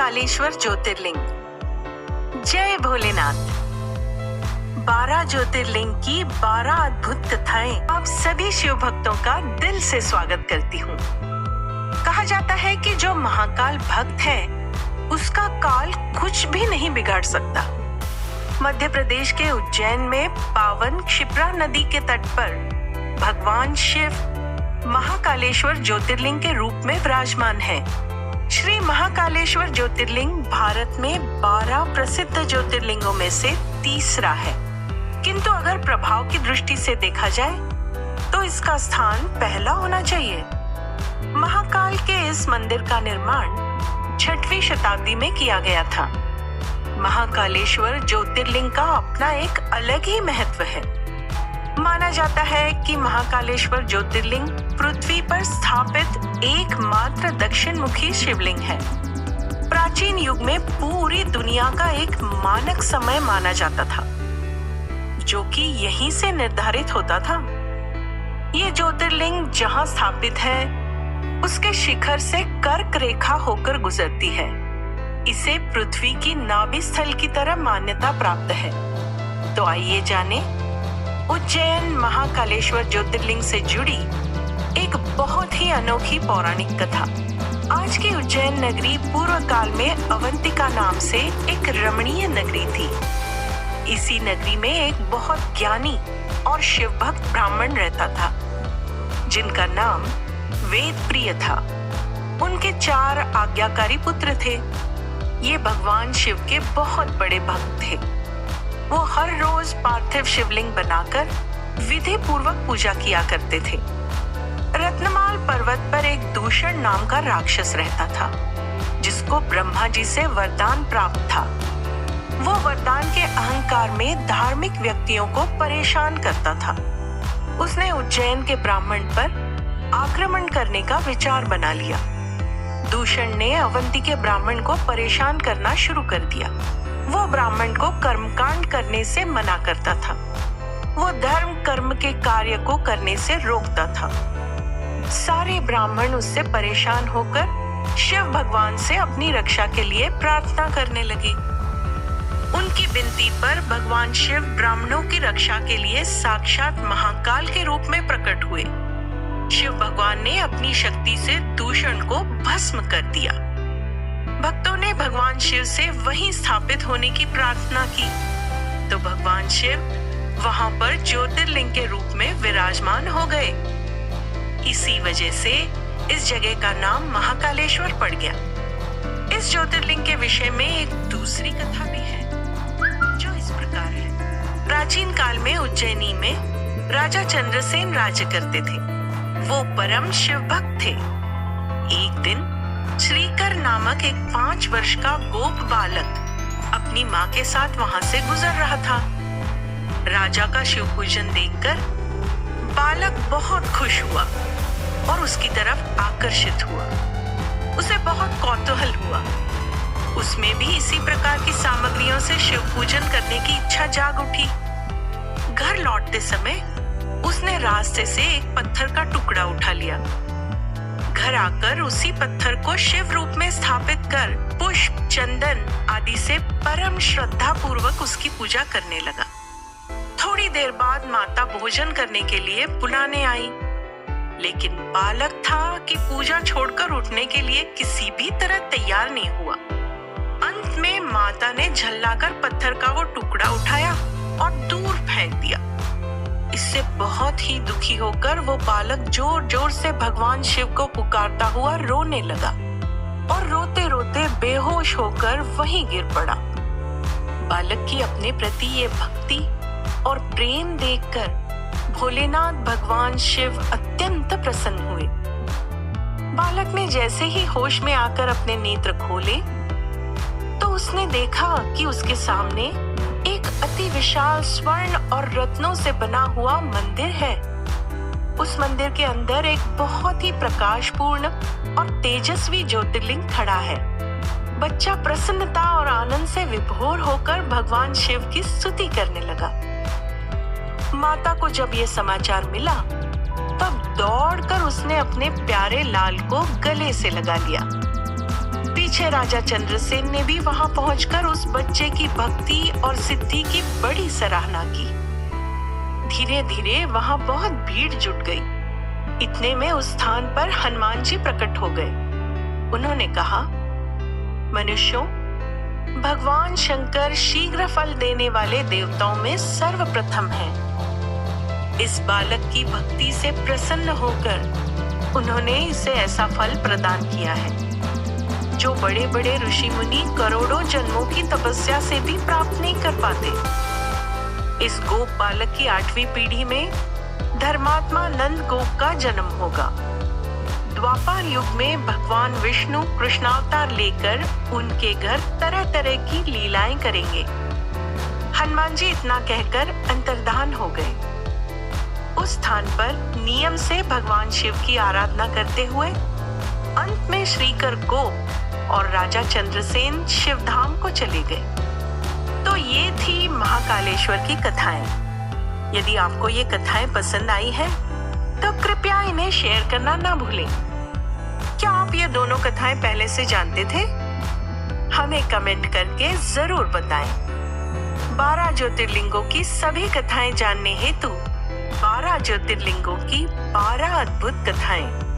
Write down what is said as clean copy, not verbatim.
महाकालेश्वर ज्योतिर्लिंग। जय भोलेनाथ। 12 ज्योतिर्लिंग की 12 अद्भुत कथाएं आप सभी शिव भक्तों का दिल से स्वागत करती हूँ। कहा जाता है कि जो महाकाल भक्त है उसका काल कुछ भी नहीं बिगाड़ सकता। मध्य प्रदेश के उज्जैन में पावन क्षिप्रा नदी के तट पर भगवान शिव महाकालेश्वर ज्योतिर्लिंग के रूप में विराजमान है। श्री महाकालेश्वर ज्योतिर्लिंग भारत में 12 प्रसिद्ध ज्योतिर्लिंगों में से तीसरा है, किंतु अगर प्रभाव की दृष्टि से देखा जाए तो इसका स्थान पहला होना चाहिए। महाकाल के इस मंदिर का निर्माण 6वीं शताब्दी में किया गया था। महाकालेश्वर ज्योतिर्लिंग का अपना एक अलग ही महत्व है। माना जाता है कि महाकालेश्वर ज्योतिर्लिंग पृथ्वी पर स्थापित एकमात्र दक्षिण मुखी शिवलिंग है। प्राचीन युग में पूरी दुनिया का एक मानक समय माना जाता था, जो कि यहीं से निर्धारित होता था। ये ज्योतिर्लिंग जहां स्थापित है, उसके शिखर से कर्क रेखा होकर गुजरती है। इसे पृथ्वी की नाभि स्थल की तरह मान्यता प्राप्त है। तो आइए जाने उज्जैन महाकालेश्वर ज्योतिर्लिंग से जुड़ी एक बहुत ही अनोखी पौराणिक कथा। आज की उज्जैन नगरी पूर्व काल में अवंतिका नाम से एक रमणीय नगरी थी। इसी नगरी में एक बहुत ज्ञानी और शिव भक्त ब्राह्मण रहता था, जिनका नाम वेद प्रिय था। उनके 4 आज्ञाकारी पुत्र थे। ये भगवान शिव के बहुत बड़े भक्त थे। वो हर रोज पार्थिव शिवलिंग बनाकर विधि पूर्वक पूजा किया करते थे। रत्नमाल पर्वत पर एक दूषण नाम का राक्षस रहता था, जिसको ब्रह्मा जी से वरदान प्राप्त था। वो वरदान के अहंकार में धार्मिक व्यक्तियों को परेशान करता था। उसने उज्जैन के ब्राह्मण पर आक्रमण करने का विचार बना लिया। दूषण ने अवंती के ब्राह्मण को परेशान करना शुरू कर दिया। वो ब्राह्मण को कर्मकांड करने से मना करता था। वो धर्म कर्म के कार्य को करने से रोकता था। सारे ब्राह्मण उससे परेशान होकर शिव भगवान से अपनी रक्षा के लिए प्रार्थना करने लगे। उनकी विनती पर भगवान शिव ब्राह्मणों की रक्षा के लिए साक्षात महाकाल के रूप में प्रकट हुए। शिव भगवान ने अपनी शक्ति से दूषण को भस्म कर दिया। भक्तों ने भगवान शिव से वहीं स्थापित होने की प्रार्थना की, तो भगवान शिव वहां पर ज्योतिर्लिंग के रूप में विराजमान हो गए। इसी वजह से इस जगह का नाम महाकालेश्वर पड़ गया। इस ज्योतिर्लिंग के विषय में एक दूसरी कथा भी है, जो इस प्रकार है। प्राचीन काल में उज्जैनी में राजा चंद्रसेन राज्य करते थे। वो परम शिव भक्त थे। एक दिन श्रीकर नामक एक 5 वर्ष का गोप बालक अपनी माँ के साथ वहां से गुजर रहा था। राजा का शिव पूजन देखकर बालक बहुत खुश हुआ और उसकी तरफ आकर्षित हुआ। उसे बहुत कौतूहल हुआ। उसमें भी इसी प्रकार की सामग्रियों से शिव पूजन करने की इच्छा जाग उठी। घर लौटते समय उसने रास्ते से एक पत्थर का टुकड़ा उठा लिया। घर आकर उसी पत्थर को शिव रूप में स्थापित कर पुष्प, चंदन आदि से परम श्रद्धा पूर्वक उसकी पूजा करने लगा। थोड़ी देर बाद माता भोजन करने के लिए बुलाने आई, लेकिन बालक था कि पूजा छोड़कर उठने के लिए किसी भी तरह तैयार नहीं हुआ। अंत में माता ने झल्लाकर पत्थर का वो टुकड़ा उठाया और दूर फेंक दिया। इससे बहुत ही दुखी होकर वो बालक जोर जोर से भगवान शिव को पुकारता हुआ रोने लगा और रोते रोते बेहोश होकर वहीं गिर पड़ा। बालक की अपने प्रति ये भक्ति और प्रेम देखकर भोलेनाथ भगवान शिव अत्यंत प्रसन्न हुए। बालक ने जैसे ही होश में आकर अपने नेत्र खोले, तो उसने देखा कि उसके सामने एक अति विशाल स्वर्ण और रत्नों से बना हुआ मंदिर है। उस मंदिर के अंदर एक बहुत ही प्रकाशपूर्ण और तेजस्वी ज्योतिर्लिंग खड़ा है। बच्चा प्रसन्नता और आनंद से विभोर होकर भगवान शिव की स्तुति करने लगा। माता को जब ये समाचार मिला, तब दौड़कर उसने अपने प्यारे लाल को गले से लगा लिया। पीछे राजा चंद्रसेन ने भी वहां पहुंचकर उस बच्चे की भक्ति और सिद्धि की बड़ी सराहना की। धीरे धीरे वहां बहुत भीड़ जुट गई। इतने में उस स्थान पर हनुमान जी प्रकट हो गए। उन्होंने कहा, मनुष्यों, भगवान शंकर शीघ्र फल देने वाले देवताओं में सर्वप्रथम हैं। इस बालक की भक्ति से प्रसन्न होकर उन्होंने इसे ऐसा फल प्रदान किया है जो बड़े बड़े ऋषि मुनि करोड़ों जन्मों की तपस्या से भी प्राप्त नहीं कर पाते। इस गोप बालक की 8वीं पीढ़ी में धर्मात्मा नंद गोप का जन्म होगा। द्वापर युग में भगवान विष्णु कृष्णावतार लेकर उनके घर तरह तरह की लीलाएं करेंगे। हनुमान जी इतना कहकर अंतर्धान हो गए। उस स्थान पर नियम से भगवान शिव की आराधना करते हुए अंत में श्रीकर गोप और राजा चंद्रसेन शिवधाम को चले गए। तो ये थी महाकालेश्वर की कथाएं। यदि आपको ये कथाएं पसंद आई हैं, तो कृपया इन्हें शेयर करना ना भूलें। क्या आप ये दोनों कथाएं पहले से जानते थे? हमें कमेंट करके जरूर बताएं। 12 ज्योतिर्लिंगों की सभी कथाएं जानने हेतु 12 ज्योतिर्लिंगों की 12 अद्भुत कथाएं